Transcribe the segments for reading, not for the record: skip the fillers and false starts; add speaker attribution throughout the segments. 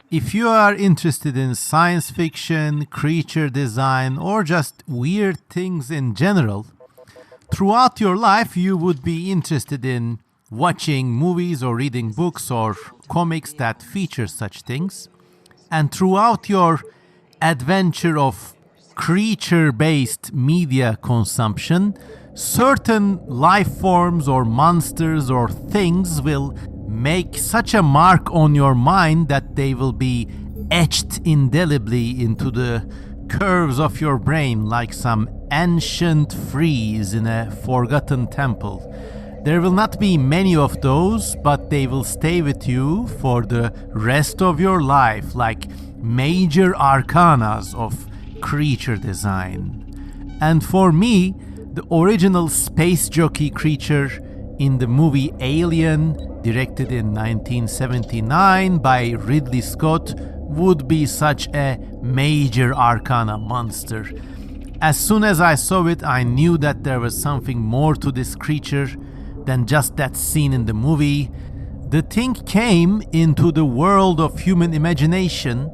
Speaker 1: If you are interested in science fiction, creature design, or just weird things in general, throughout your life you would be interested in watching movies or reading books or comics that feature such things. And throughout your adventure of creature-based media consumption, certain life forms or monsters or things will make such a mark on your mind that they will be etched indelibly into the curves of your brain like some ancient frieze in a forgotten temple. There will not be many of those, but they will stay with you for the rest of your life, like major arcanas of creature design. And for me, the original Space Jockey creature in the movie Alien, directed in 1979 by Ridley Scott, would be such a major arcana monster. As soon as I saw it, I knew that there was something more to this creature than just that scene in the movie. The thing came into the world of human imagination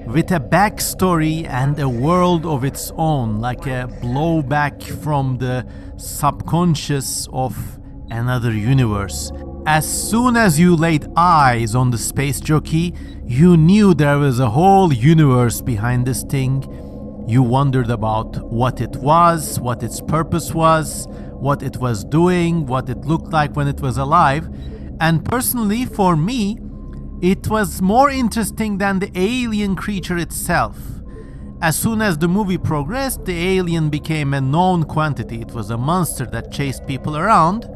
Speaker 1: with a backstory and a world of its own, like a blowback from the subconscious of another universe. As soon as you laid eyes on the Space Jockey, you knew there was a whole universe behind this thing. You wondered about what it was, what its purpose was, what it was doing, what it looked like when it was alive. And personally, for me, it was more interesting than the alien creature itself. As soon as the movie progressed, the alien became a known quantity. It was a monster that chased people around.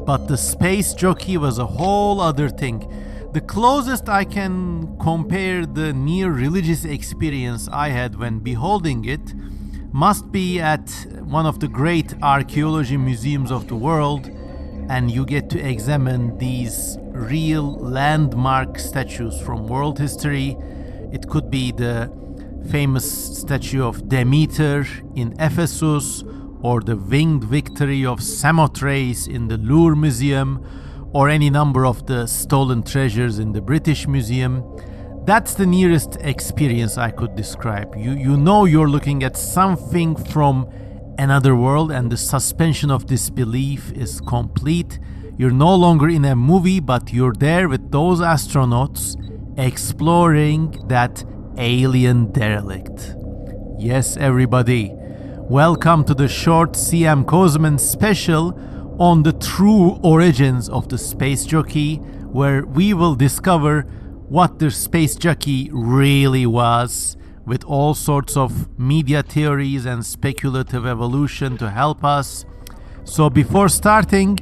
Speaker 1: But the Space Jockey was a whole other thing. The closest I can compare the near religious experience I had when beholding it must be at one of the great archaeology museums of the world, and you get to examine these real landmark statues from world history. It could be the famous statue of Demeter in Ephesus, or the winged victory of Samothrace in the Louvre Museum, or any number of the stolen treasures in the British Museum. That's the nearest experience I could describe. You know you're looking at something from another world, and the suspension of disbelief is complete. You're no longer in a movie, but you're there with those astronauts exploring that alien derelict. Yes, everybody. Welcome to the short CM Kozman special on the true origins of the Space Jockey, where we will discover what the Space Jockey really was, with all sorts of media theories and speculative evolution to help us. So before starting,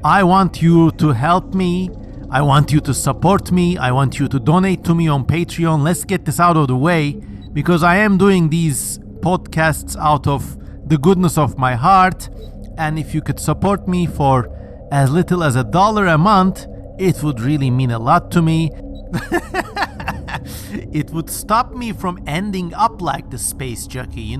Speaker 1: I want you to help me. I want you to support me. I want you to donate to me on Patreon. Let's get this out of the way, because I am doing these podcasts out of the goodness of my heart, and if you could support me for as little as $1 a month, it would really mean a lot to me. It would stop me from ending up like the Space Jockey,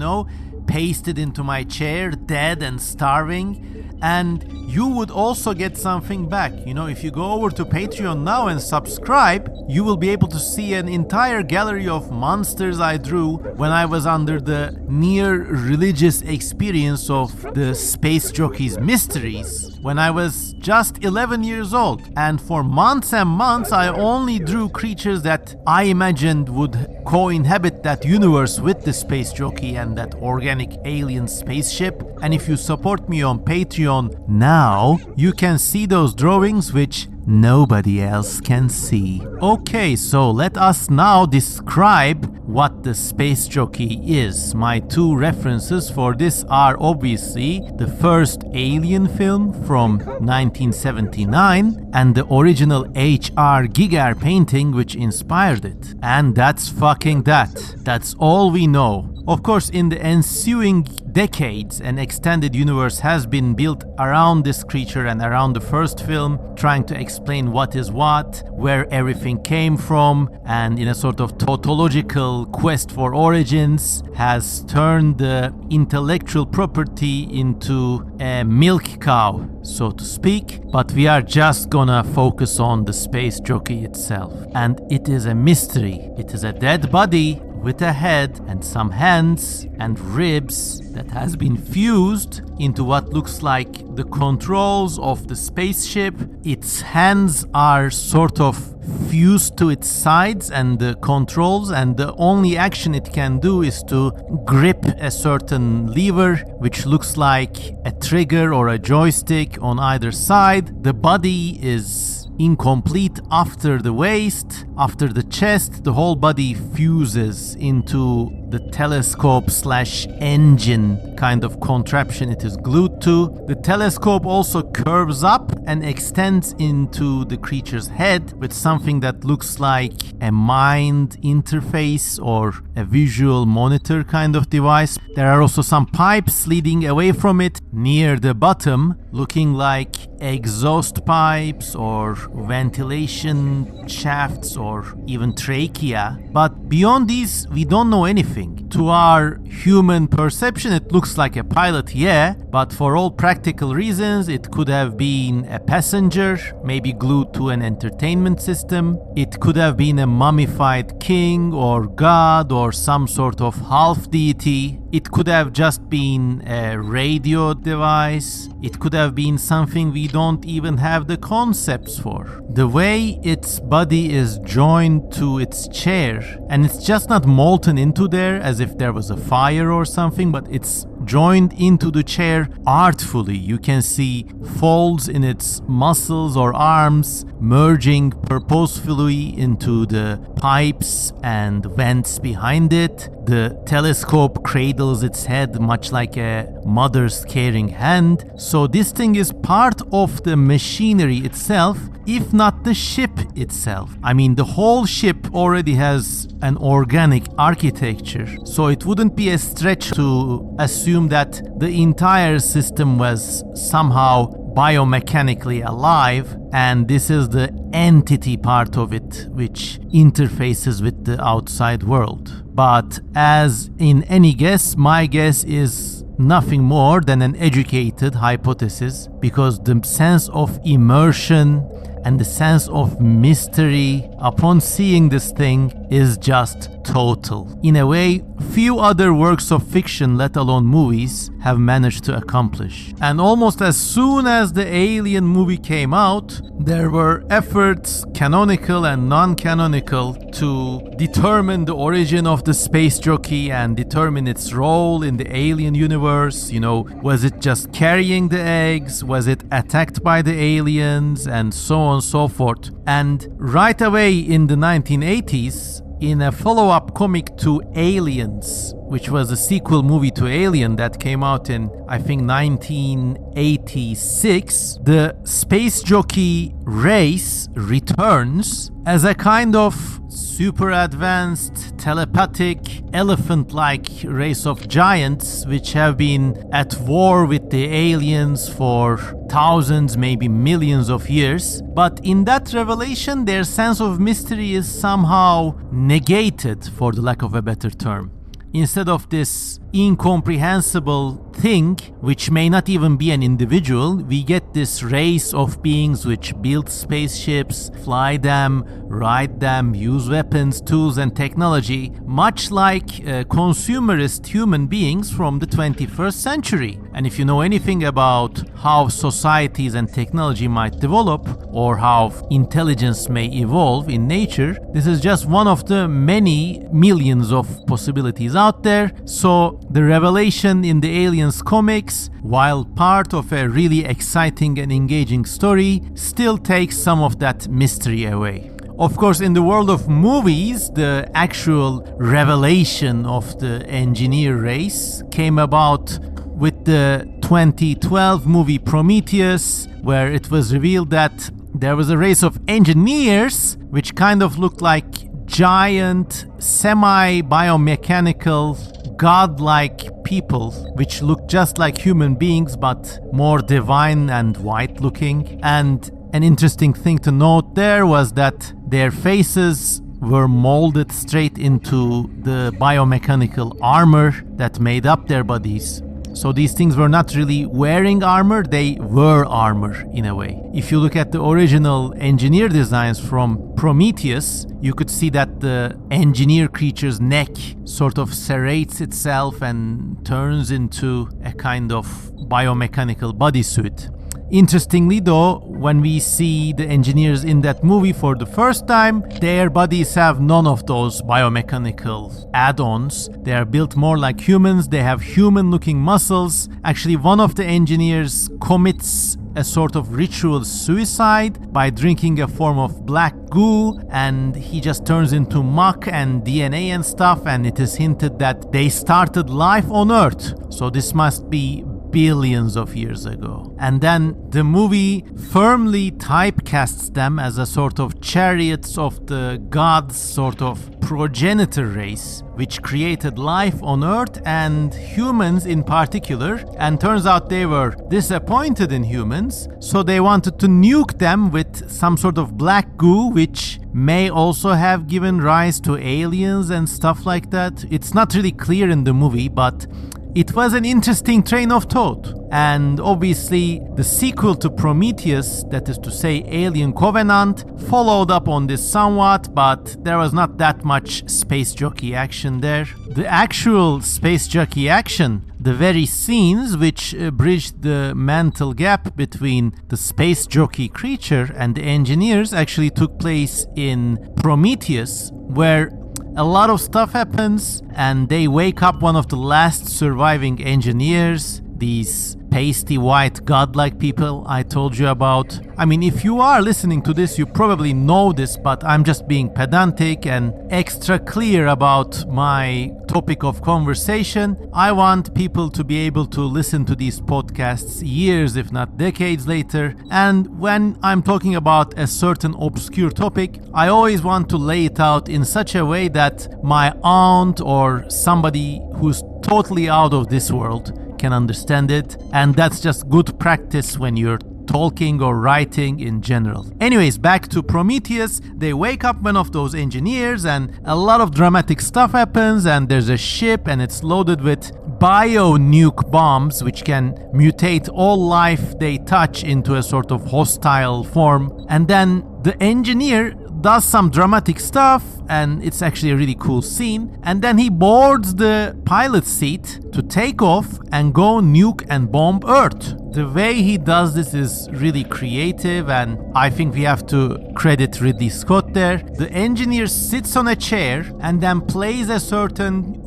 Speaker 1: pasted into my chair, dead and starving. And you would also get something back. If you go over to Patreon now and subscribe, you will be able to see an entire gallery of monsters I drew when I was under the near religious experience of the Space Jockey's mysteries when I was just 11 years old. And for months and months, I only drew creatures that I imagined would co-inhabit that universe with the Space Jockey and that organic alien spaceship. And if you support me on Patreon now, you can see those drawings which nobody else can see. Okay, so let us now describe what the Space Jockey is. My two references for this are obviously the first Alien film from 1979 and the original H.R. Giger painting which inspired it. And that's fucking that. That's all we know. Of course, in the ensuing decades, an extended universe has been built around this creature and around the first film, trying to explain what is what, where everything came from, and in a sort of tautological philosophical quest for origins has turned the intellectual property into a milk cow, so to speak, but we are just gonna focus on the space jockey itself. And it is a mystery. It is a dead body with a head and some hands and ribs that has been fused into what looks like the controls of the spaceship. Its hands are sort of fused to its sides and the controls, and the only action it can do is to grip a certain lever which looks like a trigger or a joystick on either side. The body is incomplete after the waist, after the chest. The whole body fuses into the telescope slash engine kind of contraption it is glued to. The telescope also curves up and extends into the creature's head with something that looks like a mind interface or a visual monitor kind of device. There are also some pipes leading away from it near the bottom, looking like exhaust pipes or ventilation shafts or even trachea. But beyond these, we don't know anything. To our human perception, it looks like a pilot, yeah, but for all practical reasons, it could have been a passenger, maybe glued to an entertainment system. It could have been a mummified king or god or some sort of half deity. It could have just been a radio device. It could have been something we don't even have the concepts for. The way its body is joined to its chair, and it's just not molten into there as if there was a fire or something, but it's joined into the chair artfully. You can see folds in its muscles or arms merging purposefully into the pipes and vents behind it. The telescope cradles its head much like a mother's caring hand. So this thing is part of the machinery itself, if not the ship itself. I mean, the whole ship already has an organic architecture, so it wouldn't be a stretch to assume that the entire system was somehow biomechanically alive, and this is the entity part of it which interfaces with the outside world. But as in any guess, my guess is nothing more than an educated hypothesis, because the sense of immersion and the sense of mystery upon seeing this thing is just total. In a way, few other works of fiction, let alone movies, have managed to accomplish. And almost as soon as the Alien movie came out, there were efforts, canonical and non-canonical, to determine the origin of the space jockey and determine its role in the alien universe. You know, was it just carrying the eggs? Was it attacked by the aliens? And so on and so forth. And right away in the 1980s, in a follow-up comic to Aliens, which was a sequel movie to Alien that came out in, I think, 1986, the space jockey race returns as a kind of super advanced, telepathic, elephant-like race of giants which have been at war with the aliens for thousands, maybe millions of years. But in that revelation, their sense of mystery is somehow negated, for the lack of a better term. Instead of this incomprehensible thing, which may not even be an individual, we get this race of beings which build spaceships, fly them, ride them, use weapons, tools and technology, much like consumerist human beings from the 21st century. And if you know anything about how societies and technology might develop, or how intelligence may evolve in nature, this is just one of the many millions of possibilities out there. So the revelation in the Aliens comics, while part of a really exciting and engaging story, still takes some of that mystery away. Of course, in the world of movies, the actual revelation of the engineer race came about with the 2012 movie Prometheus, where it was revealed that there was a race of engineers which kind of looked like giant, semi-biomechanical, godlike people which looked just like human beings but more divine and white looking. And an interesting thing to note there was that their faces were molded straight into the biomechanical armor that made up their bodies. So these things were not really wearing armor, they were armor in a way. If you look at the original engineer designs from Prometheus, you could see that the engineer creature's neck sort of serrates itself and turns into a kind of biomechanical bodysuit. Interestingly though, when we see the engineers in that movie for the first time, their bodies have none of those biomechanical add-ons. They are built more like humans, they have human-looking muscles. Actually, one of the engineers commits a sort of ritual suicide by drinking a form of black goo, and he just turns into muck and DNA and stuff, and it is hinted that they started life on Earth. So this must be billions of years ago. And then the movie firmly typecasts them as a sort of chariots of the gods, sort of progenitor race, which created life on Earth and humans in particular. And turns out they were disappointed in humans, so they wanted to nuke them with some sort of black goo, which may also have given rise to aliens and stuff like that. It's not really clear in the movie, but it was an interesting train of thought. And obviously the sequel to Prometheus, that is to say Alien Covenant, followed up on this somewhat, but there was not that much Space Jockey action there. The actual Space Jockey action, the very scenes which bridged the mental gap between the Space Jockey creature and the engineers, actually took place in Prometheus, where a lot of stuff happens and they wake up one of the last surviving engineers, these pasty white godlike people I told you about. I mean, if you are listening to this, you probably know this, but I'm just being pedantic and extra clear about my topic of conversation. I want people to be able to listen to these podcasts years, if not decades later. And when I'm talking about a certain obscure topic, I always want to lay it out in such a way that my aunt or somebody who's totally out of this world can understand it, and that's just good practice when you're talking or writing in general. Anyways, back to Prometheus. They wake up one of those engineers and a lot of dramatic stuff happens, and there's a ship and it's loaded with bio-nuke bombs which can mutate all life they touch into a sort of hostile form. And then the engineer does some dramatic stuff, and it's actually a really cool scene, and then he boards the pilot seat to take off and go nuke and bomb Earth. The way he does this is really creative, and I think we have to credit Ridley Scott there. The engineer sits on a chair and then plays a certain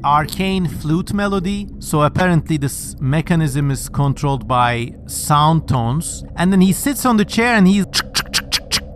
Speaker 1: arcane flute melody. So apparently this mechanism is controlled by sound tones, and then he sits on the chair and he's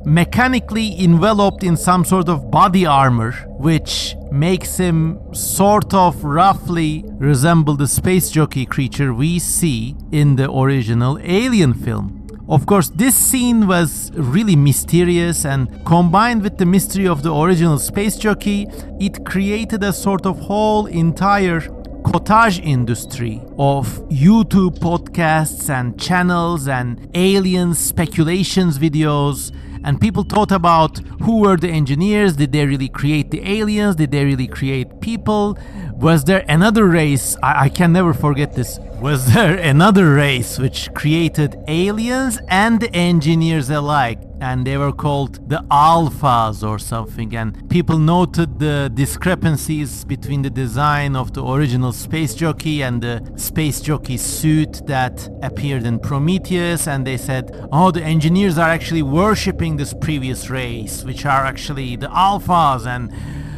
Speaker 1: mechanically enveloped in some sort of body armor, which makes him sort of roughly resemble the space jockey creature we see in the original Alien film. Of course, this scene was really mysterious, and combined with the mystery of the original space jockey, it created a sort of whole entire cottage industry of YouTube podcasts and channels and alien speculations videos. And people thought about who were the engineers. Did they really create the aliens? Did they really create people? Was there another race? I can never forget this. Was there another race which created aliens and the engineers alike? And they were called the Alphas or something. And people noted the discrepancies between the design of the original Space Jockey and the Space Jockey suit that appeared in Prometheus. And they said, oh, the engineers are actually worshipping this previous race, which are actually the Alphas, and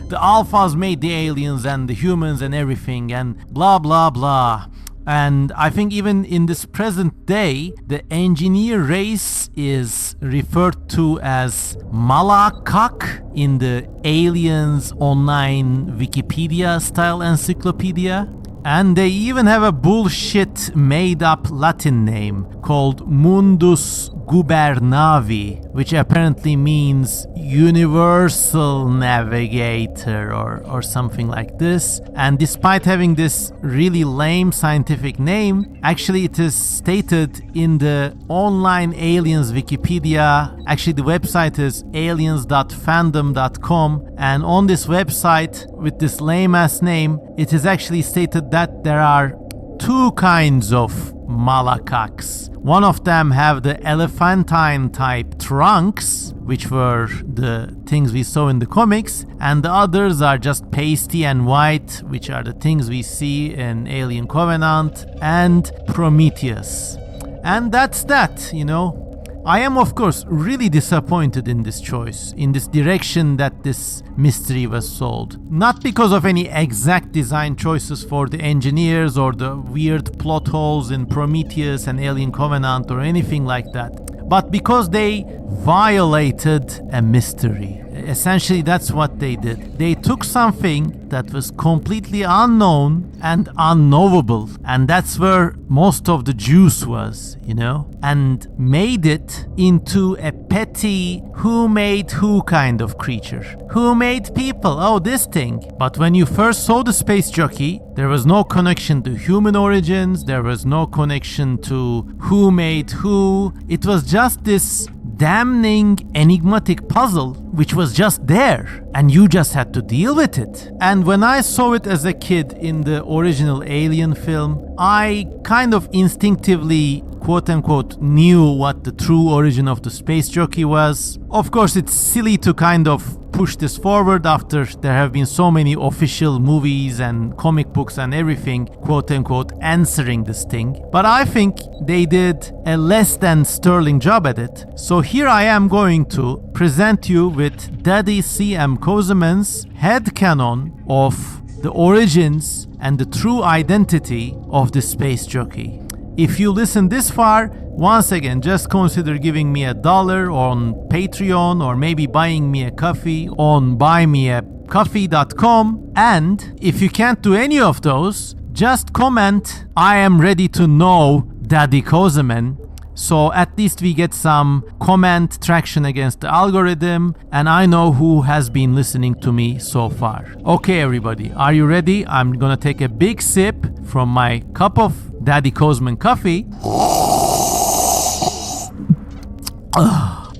Speaker 1: the Alphas made the aliens and the humans and everything, and blah blah blah. And I think even in this present day, the engineer race is referred to as Malakak in the Aliens Online Wikipedia style encyclopedia. And they even have a bullshit made up Latin name called Mundus Gubernavi, which apparently means universal navigator or something like this. And despite having this really lame scientific name, actually it is stated in the online aliens Wikipedia. Actually, the website is aliens.fandom.com, and on this website with this lame ass name, it is actually stated that there are two kinds of malacax. One of them have the elephantine type trunks, which were the things we saw in the comics, and the others are just pasty and white, which are the things we see in Alien Covenant and Prometheus. And that's that, you know. I am, of course, really disappointed in this choice, in this direction that this mystery was sold. Not because of any exact design choices for the engineers or the weird plot holes in Prometheus and Alien Covenant or anything like that, but because they violated a mystery. Essentially, that's what they did. They took something that was completely unknown and unknowable, and that's where most of the juice was, you know, and made it into a petty who made who kind of creature. Who made people? Oh, this thing. But when you first saw the Space Jockey, there was no connection to human origins, there was no connection to who made who. It was just this damning enigmatic puzzle which was just there, and you just had to deal with it. And when I saw it as a kid in the original Alien film, I kind of instinctively, quote-unquote, knew what the true origin of the Space Jockey was. Of course, it's silly to kind of push this forward after there have been so many official movies and comic books and everything, quote-unquote, answering this thing. But I think they did a less than sterling job at it. So here I am going to present you with Daddy C.M. Kozeman's headcanon of the origins and the true identity of the Space Jockey. If you listen this far, once again, just consider giving me $1 on Patreon, or maybe buying me a coffee on buymeacoffee.com. And if you can't do any of those, just comment, "I am ready to know Daddy Kozeman." So at least we get some comment traction against the algorithm, and I know who has been listening to me so far. Okay, everybody, are you ready? I'm gonna take a big sip from my cup of Daddy Kozeman coffee.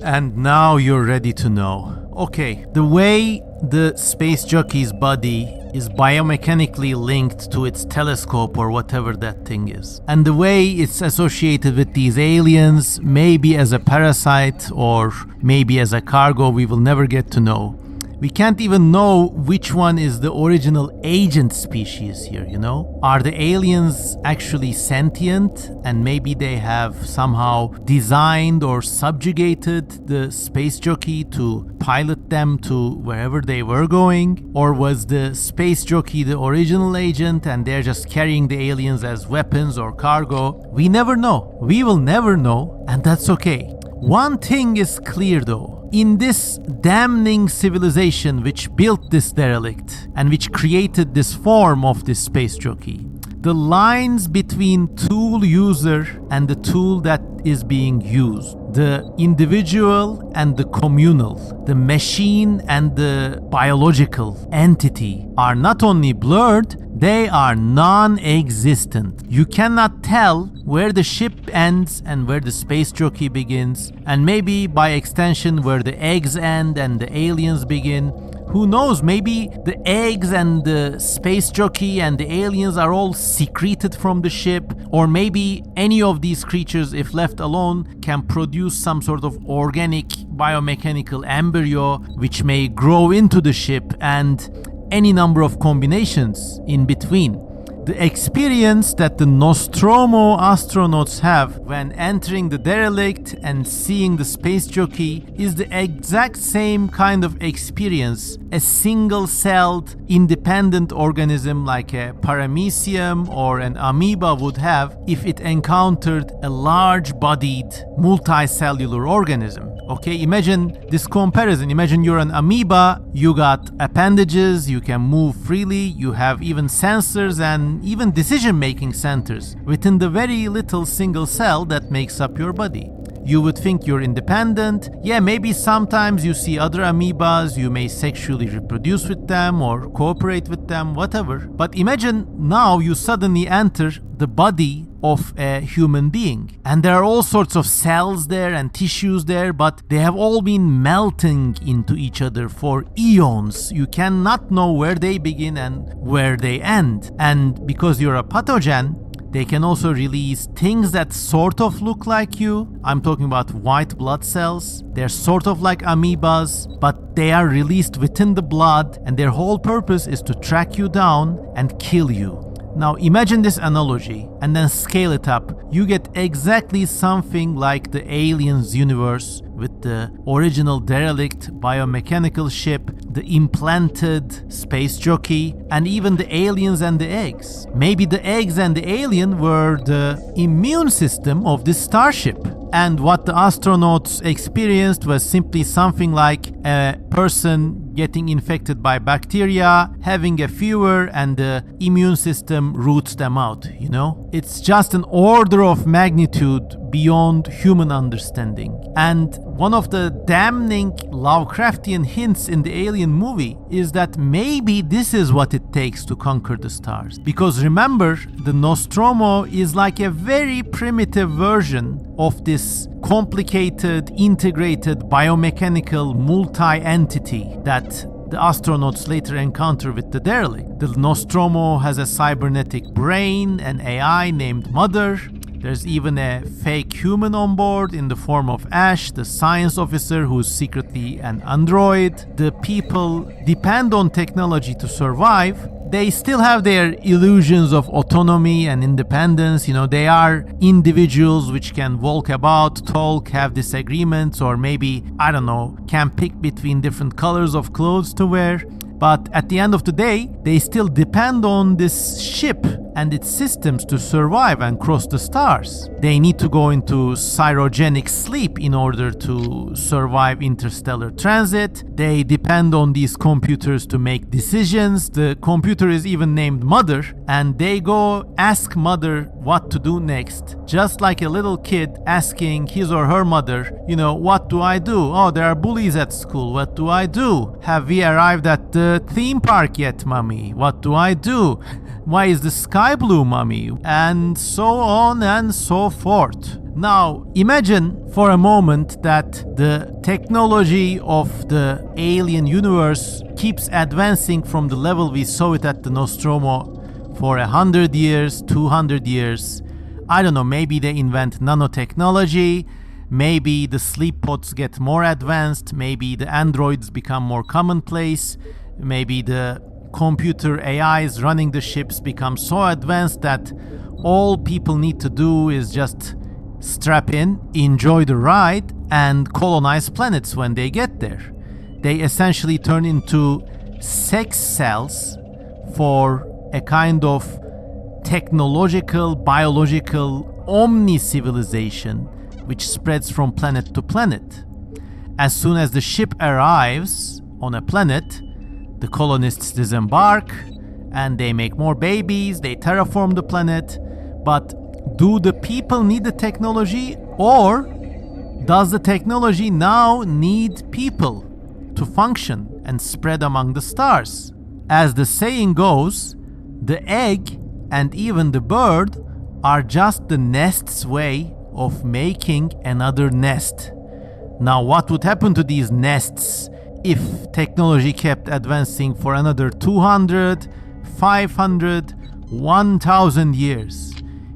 Speaker 1: And now you're ready to know. Okay, the way the Space Jockey's body is biomechanically linked to its telescope or whatever that thing is, and the way it's associated with these aliens, maybe as a parasite or maybe as a cargo, we will never get to know. We can't even know which one is the original agent species here, you know? Are the aliens actually sentient, and maybe they have somehow designed or subjugated the Space Jockey to pilot them to wherever they were going? Or was the Space Jockey the original agent and they're just carrying the aliens as weapons or cargo? We never know. We will never know, and that's okay. One thing is clear though. In this damning civilization which built this derelict and which created this form of this Space Jockey, the lines between tool user and the tool that is being used, the individual and the communal, the machine and the biological entity are not only blurred, they are non-existent. You cannot tell where the ship ends and where the Space Jockey begins, and maybe by extension where the eggs end and the aliens begin. Who knows, maybe the eggs and the Space Jockey and the aliens are all secreted from the ship, or maybe any of these creatures, if left alone, can produce some sort of organic biomechanical embryo which may grow into the ship, and any number of combinations in between. The experience that the Nostromo astronauts have when entering the derelict and seeing the Space Jockey is the exact same kind of experience a single-celled, independent organism like a paramecium or an amoeba would have if it encountered a large-bodied, multicellular organism. Okay, imagine this comparison. Imagine you're an amoeba, you got appendages, you can move freely, you have even sensors and even decision-making centers within the very little single cell that makes up your body. You would think you're independent. Yeah, maybe sometimes you see other amoebas, you may sexually reproduce with them or cooperate with them, whatever. But imagine now you suddenly enter the body of a human being. And there are all sorts of cells there and tissues there, but they have all been melting into each other for eons. You cannot know where they begin and where they end. And because you're a pathogen, they can also release things that sort of look like you. I'm talking about white blood cells. They're sort of like amoebas, but they are released within the blood, and their whole purpose is to track you down and kill you. Now imagine this analogy and then scale it up. You get exactly something like the Aliens universe with the original derelict biomechanical ship, the implanted Space Jockey, and even the aliens and the eggs. Maybe the eggs and the alien were the immune system of this starship. And what the astronauts experienced was simply something like a person getting infected by bacteria, having a fever, and the immune system roots them out, you know? It's just an order of magnitude beyond human understanding. And one of the damning Lovecraftian hints in the Alien movie is that maybe this is what it takes to conquer the stars. Because remember, the Nostromo is like a very primitive version of this complicated, integrated, biomechanical multi-entity that the astronauts later encounter with the derelict. The Nostromo has a cybernetic brain, an AI named Mother. There's even a fake human on board in the form of Ash, the science officer who's secretly an android. The people depend on technology to survive. They still have their illusions of autonomy and independence. You know, they are individuals which can walk about, talk, have disagreements, or maybe, I don't know, can pick between different colors of clothes to wear. But at the end of the day, they still depend on this ship and its systems to survive and cross the stars. They need to go into cryogenic sleep in order to survive interstellar transit. They depend on these computers to make decisions. The computer is even named Mother, and they go ask Mother what to do next. Just like a little kid asking his or her mother, you know, what do I do? Oh, there are bullies at school. What do I do? Have we arrived at the theme park yet, mommy? What do I do? Why is the sky blue, mommy? And so on and so forth. Now, imagine for a moment that the technology of the alien universe keeps advancing from the level we saw it at the Nostromo for 100 years, 200 years. I don't know, maybe they invent nanotechnology, maybe the sleep pods get more advanced, maybe the androids become more commonplace, maybe the computer AIs running the ships become so advanced that all people need to do is just strap in, enjoy the ride, and colonize planets when they get there. They essentially turn into sex cells for a kind of technological, biological omni-civilization which spreads from planet to planet. As soon as the ship arrives on a planet, the colonists disembark and they make more babies, they terraform the planet. But do the people need the technology, or does the technology now need people to function and spread among the stars? As the saying goes, the egg and even the bird are just the nest's way of making another nest. Now, what would happen to these nests if technology kept advancing for another 200, 500, 1000 years?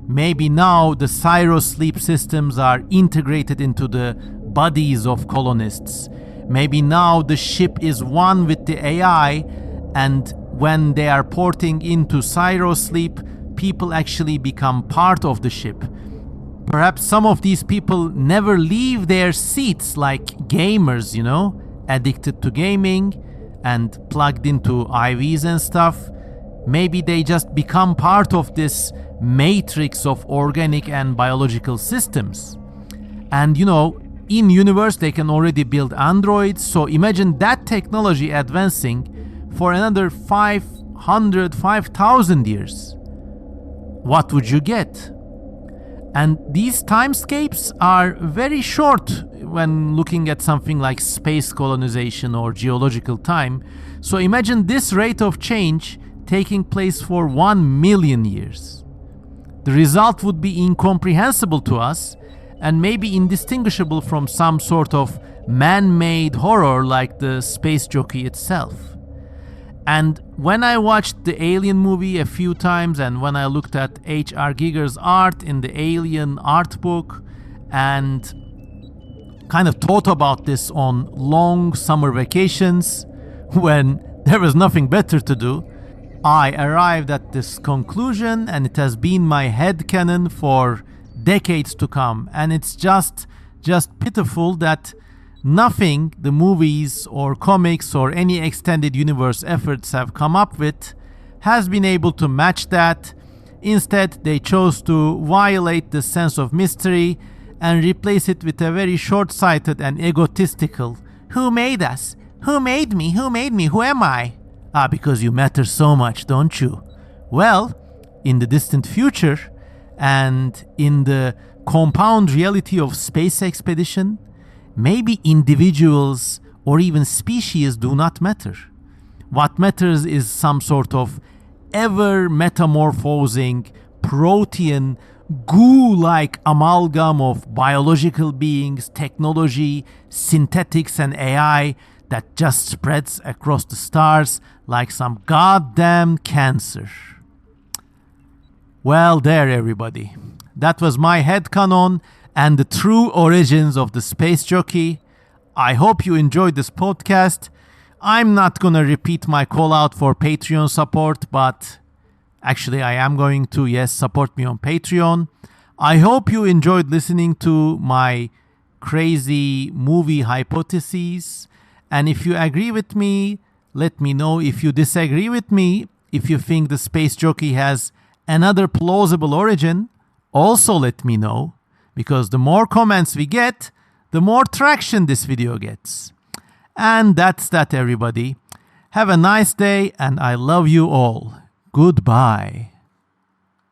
Speaker 1: Maybe now the cryosleep systems are integrated into the bodies of colonists. Maybe now the ship is one with the AI, and when they are porting into cryosleep, people actually become part of the ship. Perhaps some of these people never leave their seats, like gamers, you know, addicted to gaming and plugged into IVs and stuff. Maybe they just become part of this matrix of organic and biological systems. And you know, in universe they can already build androids, so imagine that technology advancing for another 500, 5000 years. What would you get? And these timescapes are very short when looking at something like space colonization or geological time. So imagine this rate of change taking place for 1 million years. The result would be incomprehensible to us and maybe indistinguishable from some sort of man-made horror like the Space Jockey itself. And when I watched the Alien movie a few times, and when I looked at H.R. Giger's art in the Alien art book, and kind of thought about this on long summer vacations when there was nothing better to do, I arrived at this conclusion, and it has been my headcanon for decades to come. And it's just pitiful that nothing the movies or comics or any extended universe efforts have come up with has been able to match that. Instead, they chose to violate the sense of mystery and replace it with a very short-sighted and egotistical, "Who made us? Who made me? Who made me? Who am I?" Ah, because you matter so much, don't you? Well, in the distant future and in the compound reality of space expedition, maybe individuals or even species do not matter. What matters is some sort of ever metamorphosing protean goo-like amalgam of biological beings, technology, synthetics, and AI that just spreads across the stars like some goddamn cancer. Well, there, everybody. That was my headcanon and the true origins of the Space Jockey. I hope you enjoyed this podcast. I'm not gonna repeat my call out for Patreon support, but actually I am going to, yes, support me on Patreon. I hope you enjoyed listening to my crazy movie hypotheses. And if you agree with me, let me know. If you disagree with me, if you think the Space Jockey has another plausible origin, also let me know. Because the more comments we get, the more traction this video gets. And that's that, everybody. Have a nice day, and I love you all. Goodbye.